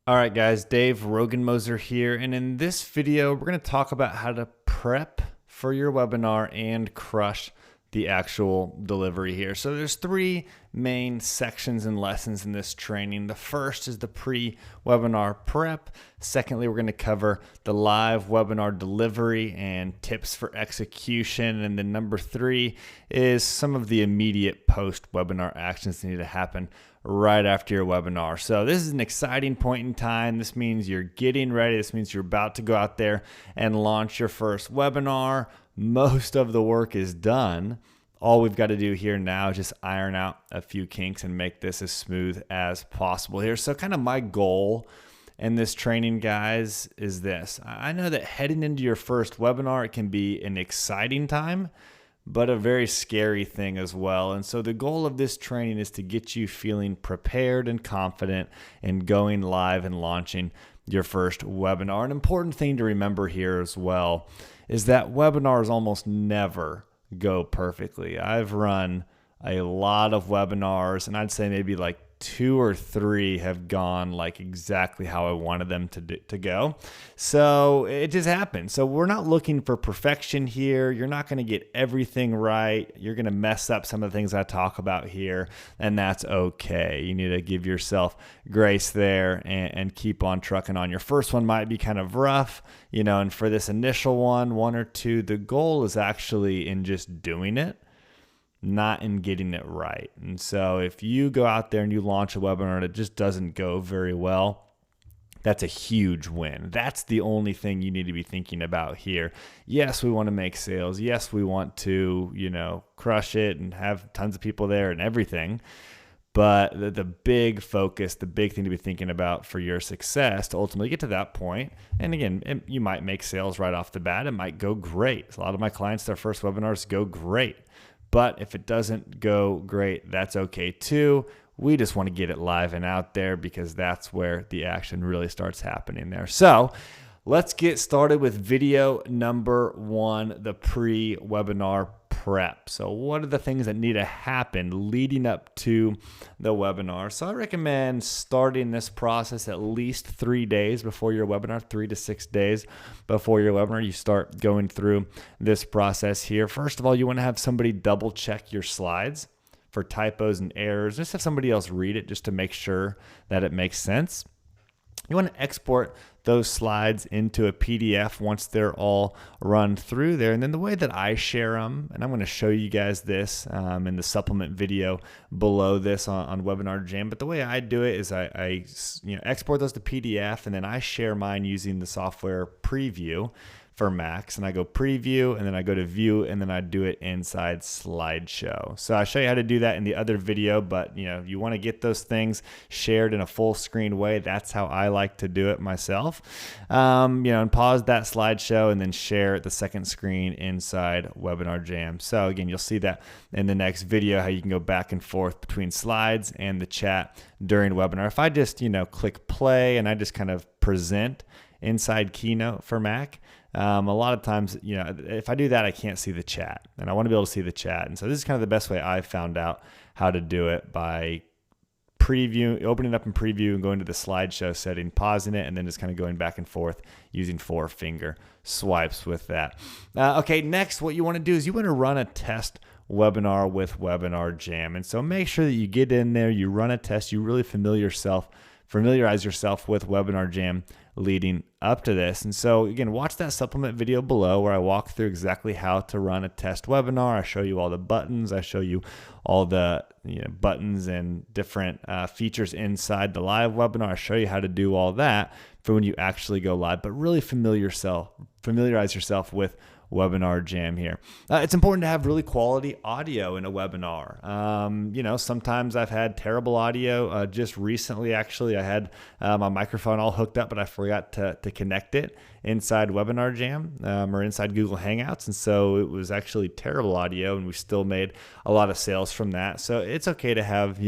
All right, guys, Dave Rogenmoser here, and in this video, we're going to talk about how to prep for your webinar and crush the actual delivery here. So there's three main sections and lessons in this training. The first is the pre-webinar prep. Secondly, we're going to cover the live webinar delivery and tips for execution. And then number three is some of the immediate post-webinar actions that need to happen right after your webinar. So this is an exciting point in time. This means you're getting ready. This means you're about to go out there and launch your first webinar. Most of the work is done. All we've got to do here now is just iron out a few kinks and make this as smooth as possible here. So kind of my goal in this training, guys, is this. I know that heading into your first webinar, it can be an exciting time, but a very scary thing as well. And so the goal of this training is to get you feeling prepared and confident in going live and launching your first webinar. An important thing to remember here as well is that webinars almost never go perfectly. I've run a lot of webinars, and I'd say maybe like 2 or 3 have gone like exactly how I wanted them to go. So it just happens. So we're not looking for perfection here. You're not going to get everything right. You're going to mess up some of the things I talk about here, and that's okay. You need to give yourself grace there and keep on trucking on. Your first one might be kind of rough, and for this initial one or two, the goal is actually in just doing it, not in getting it right. And so if you go out there and you launch a webinar and it just doesn't go very well, that's a huge win. That's the only thing you need to be thinking about here. Yes, we want to make sales. Yes, we want to, crush it and have tons of people there and everything. But the big focus, the big thing to be thinking about for your success to ultimately get to that point, and again, you might make sales right off the bat. It might go great. A lot of my clients, their first webinars go great. But if it doesn't go great, that's okay too. We just want to get it live and out there because that's where the action really starts happening there. So let's get started with video number 1, the pre-webinar prep. So what are the things that need to happen leading up to the webinar? So I recommend starting this process at least 3 days before your webinar, 3 to 6 days before your webinar. You start going through this process here. First of all, you want to have somebody double check your slides for typos and errors. Just have somebody else read it just to make sure that it makes sense. You want to export those slides into a PDF once they're all run through there. And then the way that I share them, and I'm going to show you guys this in the supplement video below this on Webinar Jam, but the way I do it is I export those to PDF, and then I share mine using the software Preview for Macs, and I go preview, and then I go to view, and then I do it inside slideshow. So I show you how to do that in the other video, but you want to get those things shared in a full screen way. That's how I like to do it myself. And pause that slideshow and then share the second screen inside Webinar Jam. So again, you'll see that in the next video, how you can go back and forth between slides and the chat during webinar. If I just, click play and I just kind of present inside Keynote for Mac, a lot of times, if I do that, I can't see the chat, and I want to be able to see the chat. And so this is kind of the best way I've found out how to do it, by opening it up in preview and going to the slideshow setting, pausing it, and then just kind of going back and forth using 4-finger swipes with that. Okay, next, what you want to do is you want to run a test webinar with Webinar Jam. And so make sure that you get in there, you run a test, you really familiarize yourself with Webinar Jam leading up to this. And so again, watch that supplement video below where I walk through exactly how to run a test webinar. I show you all the buttons. I show you all the buttons and different features inside the live webinar. I show you how to do all that for when you actually go live, but really familiarize yourself with Webinar Jam here. It's important to have really quality audio in a webinar. Sometimes I've had terrible audio. Just recently, actually, I had my microphone all hooked up, but I forgot to connect it inside Webinar Jam or inside Google Hangouts. And so it was actually terrible audio, and we still made a lot of sales from that. So it's okay to have,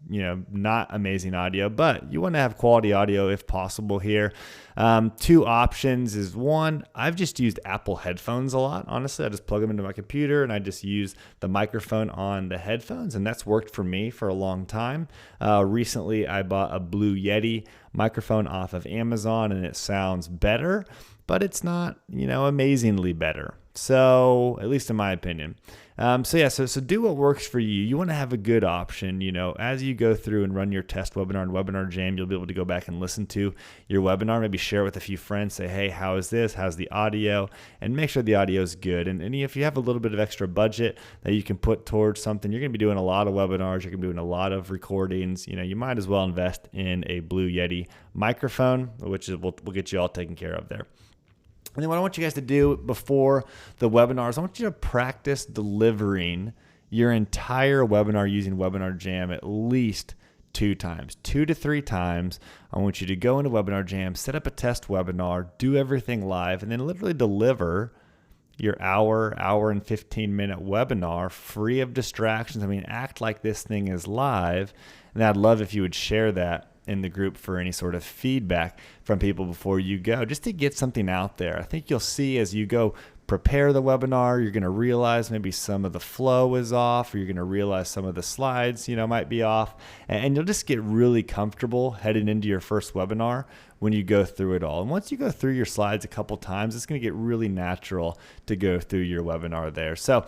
not amazing audio, but you want to have quality audio if possible here. 2 options is, one, I've just used Apple headphones a lot. Honestly, I just plug them into my computer and I just use the microphone on the headphones, and that's worked for me for a long time. Recently, I bought a Blue Yeti microphone off of Amazon and it sounds better, but it's not, amazingly better. So, at least in my opinion. So do what works for you. You want to have a good option, as you go through and run your test webinar and Webinar Jam, you'll be able to go back and listen to your webinar, maybe share it with a few friends, say, hey, how is this? How's the audio? And make sure the audio is good. And if you have a little bit of extra budget that you can put towards something, you're going to be doing a lot of webinars, you're going to be doing a lot of recordings, you might as well invest in a Blue Yeti microphone, which will get you all taken care of there. And then what I want you guys to do before the webinars, I want you to practice delivering your entire webinar using Webinar Jam at least 2 times, 2 to 3 times. I want you to go into Webinar Jam, set up a test webinar, do everything live, and then literally deliver your hour and 15-minute webinar free of distractions. Act like this thing is live. And I'd love if you would share that in the group for any sort of feedback from people before you go, just to get something out there. I think you'll see as you go prepare the webinar, you're going to realize maybe some of the flow is off, or you're going to realize some of the slides, might be off, and you'll just get really comfortable heading into your first webinar when you go through it all. And once you go through your slides a couple times, it's going to get really natural to go through your webinar there. So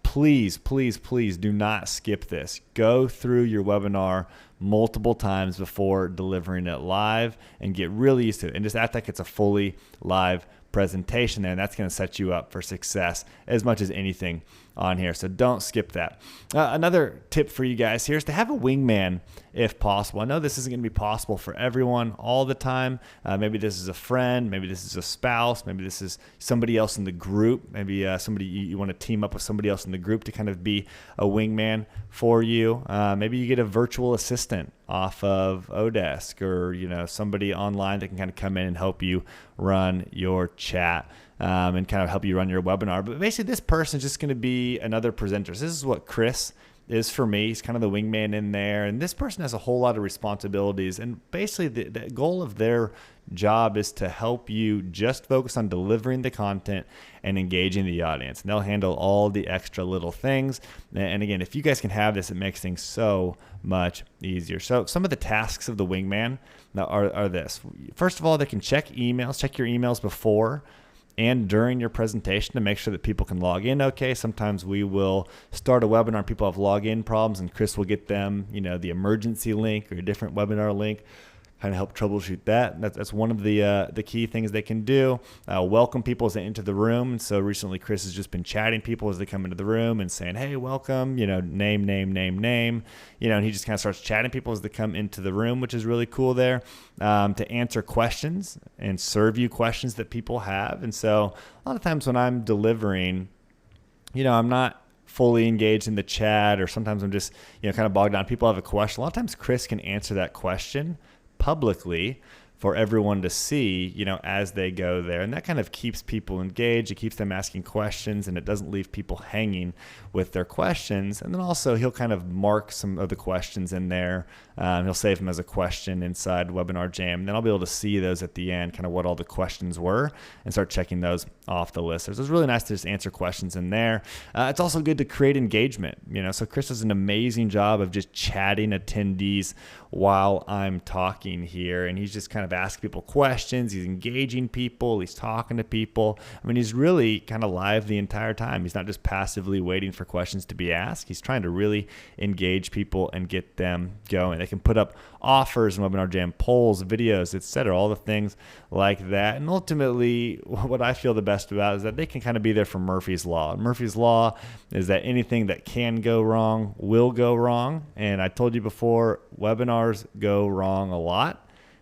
please do not skip this. Go through your webinar multiple times before delivering it live and get really used to it, and just act like it's a fully live presentation there, and that's going to set you up for success as much as anything on here. So don't skip that. Another tip for you guys here is to have a wingman if possible. I know this isn't going to be possible for everyone all the time. Maybe this is a friend, maybe this is a spouse, maybe this is somebody else in the group, maybe somebody you want to team up with somebody else in the group to kind of be a wingman for you. Maybe you get a virtual assistant off of Odesk, or somebody online that can kind of come in and help you run your chat. And kind of help you run your webinar. But basically, this person is just going to be another presenter. So this is what Chris is for me. He's kind of the wingman in there. And this person has a whole lot of responsibilities. And basically, the goal of their job is to help you just focus on delivering the content and engaging the audience. And they'll handle all the extra little things. And again, if you guys can have this, it makes things so much easier. So some of the tasks of the wingman are this. First of all, they can check your emails before and during your presentation to make sure that people can log in okay. Sometimes we will start a webinar and people have login problems, and Chris will get them, the emergency link or a different webinar link, kind of help troubleshoot that. That's one of the key things they can do. Welcome people as they enter the room. And so recently Chris has just been chatting people as they come into the room and saying, hey, welcome, name, and he just kind of starts chatting people as they come into the room, which is really cool there, to answer questions and serve you questions that people have. And so a lot of times when I'm delivering, I'm not fully engaged in the chat, or sometimes I'm just, kind of bogged down. People have a question. A lot of times Chris can answer that question publicly for everyone to see, as they go there. And that kind of keeps people engaged. It keeps them asking questions, and it doesn't leave people hanging with their questions. And then also he'll kind of mark some of the questions in there. He'll save them as a question inside Webinar Jam. And then I'll be able to see those at the end, kind of what all the questions were, and start checking those off the list. So it's really nice to just answer questions in there. It's also good to create engagement. So Chris does an amazing job of just chatting attendees while I'm talking here. And he's just kind of asking people questions. He's engaging people. He's talking to people. He's really kind of live the entire time. He's not just passively waiting for questions to be asked. He's trying to really engage people and get them going. They can put up offers in Webinar Jam, polls, videos, etc., all the things like that. And ultimately, what I feel the best about is that they can kind of be there for Murphy's Law. And Murphy's Law is that anything that can go wrong will go wrong. And I told you before, webinars go wrong a lot.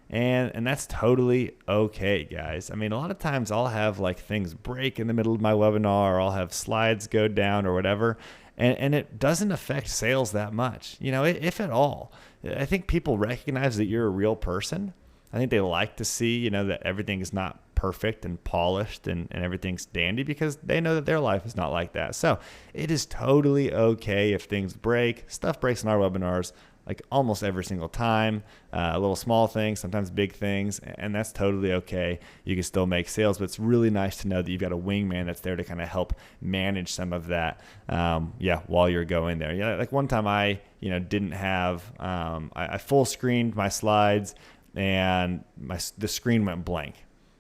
And that's totally okay, guys. A lot of times I'll have things break in the middle of my webinar, or I'll have slides go down or whatever. And it doesn't affect sales that much, if at all. I think people recognize that you're a real person. I think they like to see, that everything is not perfect and polished and everything's dandy, because they know that their life is not like that. So it is totally okay if things break. Stuff breaks in our webinars almost every single time. Little small things, sometimes big things, and that's totally okay. You can still make sales, but it's really nice to know that you've got a wingman that's there to kind of help manage some of that while you're going there. One time I didn't have I full screened my slides and the screen went blank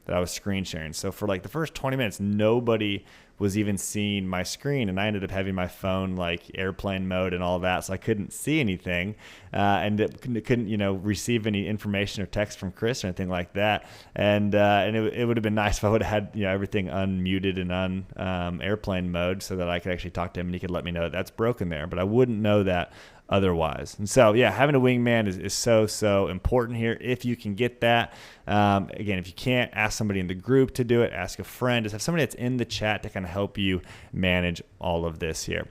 that I was screen sharing. So for like the first 20 minutes, nobody was even seeing my screen, and I ended up having my phone like airplane mode and all that, so I couldn't see anything, and it couldn't receive any information or text from Chris or anything like that. And it would have been nice if I would have had everything unmuted and on airplane mode so that I could actually talk to him and he could let me know that's broken there. But I wouldn't know that otherwise. And so, yeah, having a wingman is so important here if you can get that. Again, if you can't, ask somebody in the group to do it, ask a friend, just have somebody that's in the chat to kind of help you manage all of this here.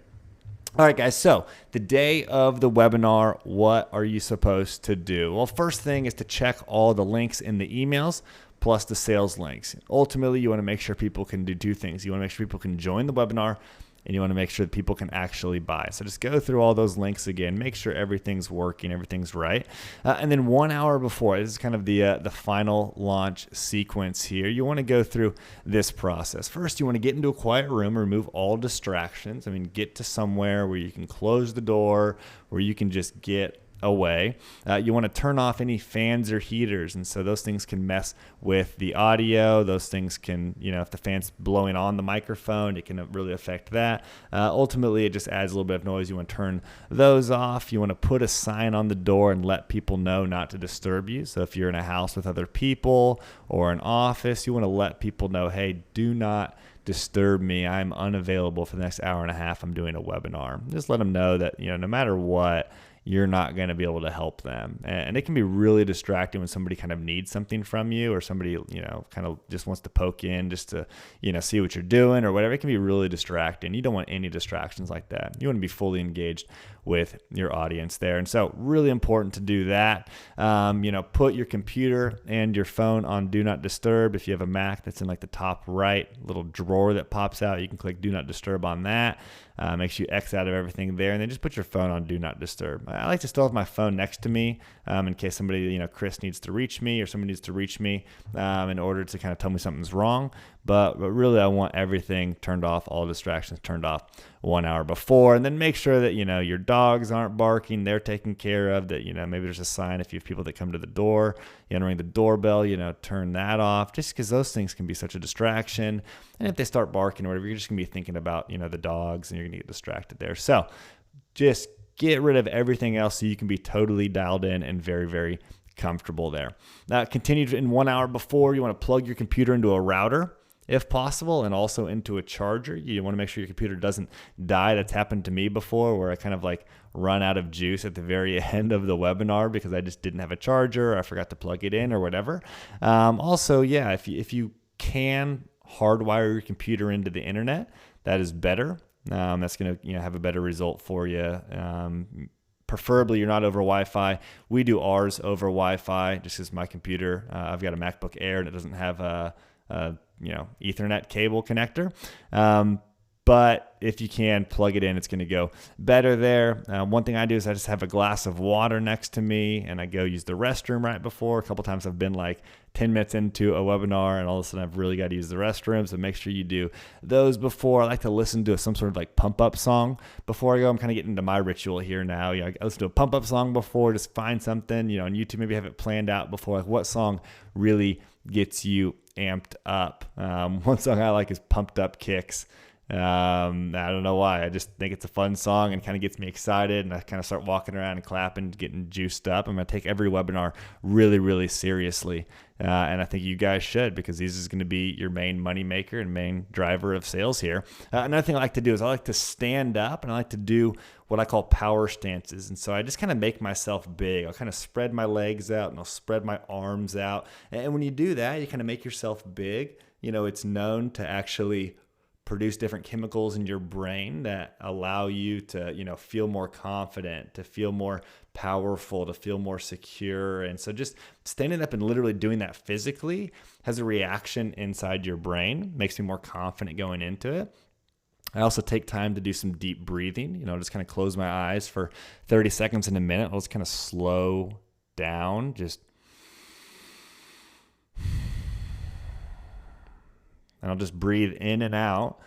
All right, guys, so the day of the webinar, what are you supposed to do? Well, first thing is to check all the links in the emails plus the sales links. Ultimately, you want to make sure people can do two things. You want to make sure people can join the webinar, and you want to make sure that people can actually buy. So just go through all those links again, make sure everything's working, everything's right. And then 1 hour before, this is kind of the final launch sequence here, you want to go through this process. First, you want to get into a quiet room, remove all distractions. I mean, get to somewhere where you can close the door, where you can just get away. You want to turn off any fans or heaters, and so those things can mess with the audio. Those things can, if the fan's blowing on the microphone, it can really affect that. Ultimately, it just adds a little bit of noise. You want to turn those off. You want to put a sign on the door and let people know not to disturb you. So if you're in a house with other people or an office, you want to let people know, hey, do not disturb me. I'm unavailable for the next hour and a half. I'm doing a webinar. Just let them know that, no matter what, you're not going to be able to help them. And it can be really distracting when somebody kind of needs something from you, or somebody, kind of just wants to poke in just to, see what you're doing or whatever. It can be really distracting. You don't want any distractions like that. You want to be fully engaged with your audience there. And so really important to do that. Put your computer and your phone on Do Not Disturb. If you have a Mac, that's in like the top right little drawer that pops out. You can click Do Not Disturb on that. Makes you X out of everything there, and then just put your phone on Do Not Disturb. I like to still have my phone next to me in case somebody, Chris needs to reach me or somebody needs to reach me in order to kind of tell me something's wrong. But really, I want everything turned off, all distractions turned off 1 hour before, and then make sure that, your dogs aren't barking, they're taken care of, that, maybe there's a sign if you have people that come to the door, ring the doorbell, turn that off, just because those things can be such a distraction. And if they start barking or whatever, you're just going to be thinking about, the dogs, and you're going to get distracted there. So just get rid of everything else so you can be totally dialed in and very, very comfortable there. Now, continue in 1 hour before, you want to plug your computer into a router, if possible, and also into a charger. You want to make sure your computer doesn't die. That's happened to me before, where I kind of like run out of juice at the very end of the webinar because I just didn't have a charger, or I forgot to plug it in or whatever. Also, if you can hardwire your computer into the internet, that is better. That's going to have a better result for you. Preferably you're not over Wi-Fi. We do ours over Wi-Fi just because my computer, I've got a MacBook Air and it doesn't have a Ethernet cable connector. But if you can plug it in, it's going to go better there. One thing I do is I just have a glass of water next to me, and I go use the restroom right before. A couple times I've been like 10 minutes into a webinar, and all of a sudden I've really got to use the restroom. So make sure you do those before. I like to listen to some sort of like pump up song before I go. I'm kind of getting into my ritual here now. I listen to a pump up song before, just find something, on YouTube, maybe have it planned out before, like what song really gets you amped up. One song I like is Pumped Up Kicks. I don't know why. I just think it's a fun song and kind of gets me excited, and I kind of start walking around and clapping, getting juiced up. I'm going to take every webinar really, really seriously. And I think you guys should, because this is going to be your main money maker and main driver of sales here. Another thing I like to do is I like to stand up, and I like to do what I call power stances. And so I just kind of make myself big. I'll kind of spread my legs out and I'll spread my arms out. And when you do that, you kind of make yourself big. It's known to actually produce different chemicals in your brain that allow you to, feel more confident, to feel more powerful, to feel more secure. And so just standing up and literally doing that physically has a reaction inside your brain, makes me more confident going into it. I also take time to do some deep breathing, just kind of close my eyes for 30 seconds in a minute. I'll just kind of slow down, and I'll just breathe in and out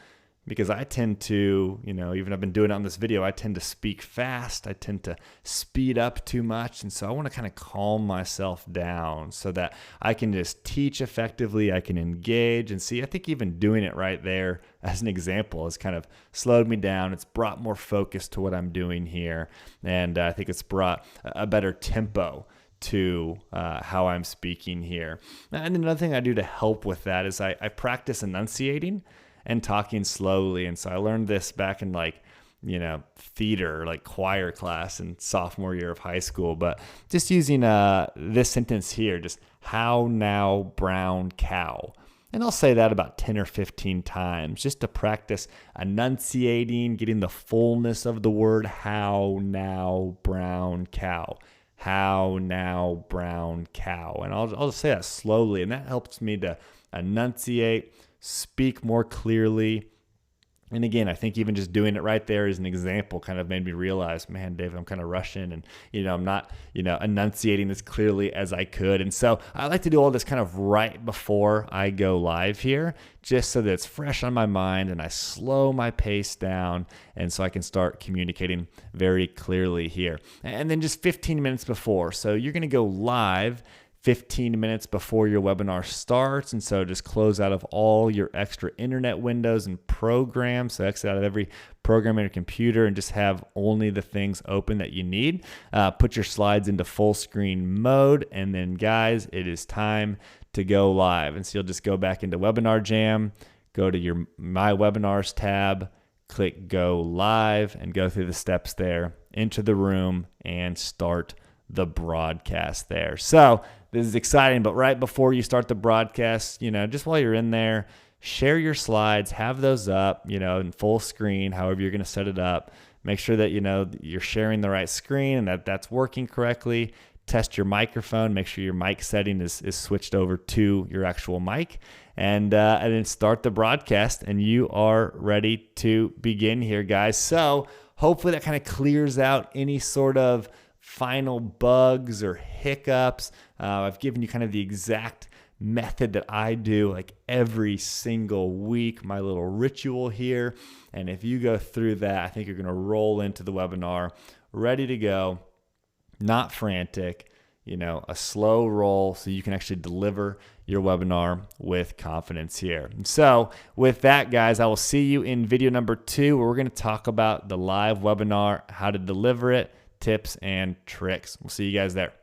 because I tend to, even I've been doing it on this video, I tend to speak fast. I tend to speed up too much. And so I want to kind of calm myself down so that I can just teach effectively. I can engage and see. I think even doing it right there as an example has kind of slowed me down. It's brought more focus to what I'm doing here. And I think it's brought a better tempo to how I'm speaking here. And another thing I do to help with that is I practice enunciating and talking slowly. And so I learned this back in theater, like choir class in sophomore year of high school. But just using this sentence here, just how now, brown cow. And I'll say that about 10 or 15 times just to practice enunciating, getting the fullness of the word how now, brown cow. How now, brown cow. And I'll just say that slowly, and that helps me to enunciate, speak more clearly. And again, I think even just doing it right there as an example kind of made me realize, man, David, I'm kind of rushing and, I'm not, enunciating as clearly as I could. And so I like to do all this kind of right before I go live here, just so that it's fresh on my mind and I slow my pace down. And so I can start communicating very clearly here. And then just 15 minutes before. So you're going to go live 15 minutes before your webinar starts. And so just close out of all your extra internet windows and programs. So exit out of every program on your computer and just have only the things open that you need. Put your slides into full screen mode. And then guys, it is time to go live. And so you'll just go back into Webinar Jam, go to your My Webinars tab, click go live and go through the steps there, enter the room and start the broadcast there. So this is exciting, but right before you start the broadcast, just while you're in there, share your slides, have those up, in full screen, however you're going to set it up. Make sure that, you're sharing the right screen and that's working correctly. Test your microphone, make sure your mic setting is switched over to your actual mic, and then start the broadcast, and you are ready to begin here, guys. So hopefully that kind of clears out any sort of final bugs or hiccups. I've given you kind of the exact method that I do like every single week, my little ritual here. And if you go through that, I think you're going to roll into the webinar ready to go, not frantic, a slow roll so you can actually deliver your webinar with confidence here. And so with that, guys, I will see you in video number 2, where we're going to talk about the live webinar, how to deliver it, tips and tricks. We'll see you guys there.